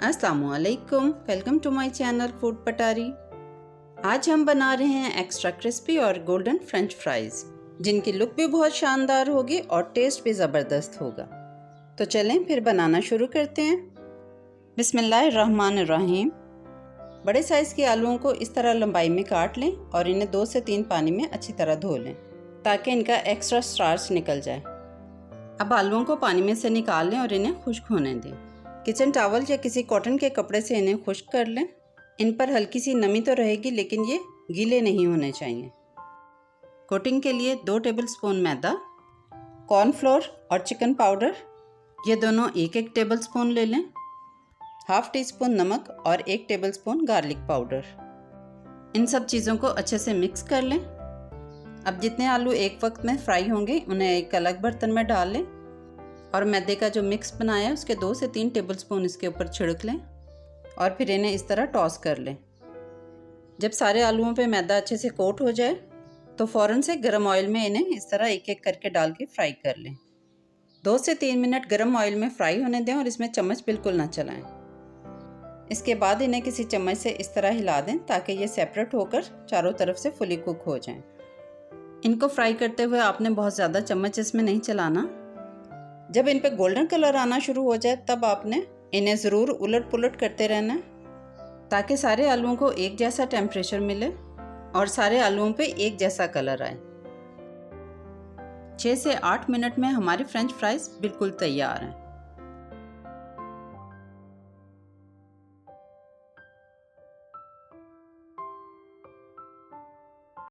अस्सलामुअलैकुम, welcome to my channel food Patari. आज हम बना रहे हैं एक्स्ट्रा क्रिस्पी और गोल्डन फ्रेंच फ्राइज़, जिनकी लुक भी बहुत शानदार होगी और टेस्ट भी ज़बरदस्त होगा। तो चलें फिर बनाना शुरू करते हैं। बिस्मिल्लाहिर्रहमानिर्रहीम। बड़े साइज़ के आलूओं को इस तरह लंबाई में काट लें और इन्हें 2 से 3 पानी में अच्छी तरह धो लें ताकि इनका एक्स्ट्रा स्टार्च निकल जाए। अब आलूओं को पानी में से निकाल लें और इन्हें खुश्क होने दें। किचन टॉवल या किसी कॉटन के कपड़े से इन्हें खुश्क कर लें। इन पर हल्की सी नमी तो रहेगी, लेकिन ये गीले नहीं होने चाहिए। कोटिंग के लिए 2 टेबलस्पून मैदा, कॉर्नफ्लोर और चिकन पाउडर, ये दोनों 1-1 टेबलस्पून ले लें। हाफ़ टी स्पून नमक और 1 टेबलस्पून गार्लिक पाउडर। इन सब चीज़ों को अच्छे से मिक्स कर लें। अब जितने आलू एक वक्त में फ्राई होंगे उन्हें एक अलग बर्तन में डाल लें और मैदे का जो मिक्स बनाया है उसके 2 से 3 टेबलस्पून इसके ऊपर छिड़क लें और फिर इन्हें इस तरह टॉस कर लें। जब सारे आलूओं पे मैदा अच्छे से कोट हो जाए तो फ़ौरन से गरम ऑयल में इन्हें इस तरह एक-एक करके डाल के फ्राई कर लें। 2 से 3 मिनट गरम ऑयल में फ्राई होने दें और इसमें चम्मच बिल्कुल ना चलाएं। इसके बाद इन्हें किसी चम्मच से इस तरह हिला दें ताकि ये सेपरेट होकर चारों तरफ से फुली कुक हो जाएं। इनको फ्राई करते हुए आपने बहुत ज़्यादा चम्मच इसमें नहीं चलाना। जब इन पे गोल्डन कलर आना शुरू हो जाए तब आपने इन्हें ज़रूर उलट पुलट करते रहना ताकि सारे आलूओं को एक जैसा टेम्परेचर मिले और सारे आलूओं पे एक जैसा कलर आए। 6 से 8 मिनट में हमारे फ्रेंच फ्राइज़ बिल्कुल तैयार हैं।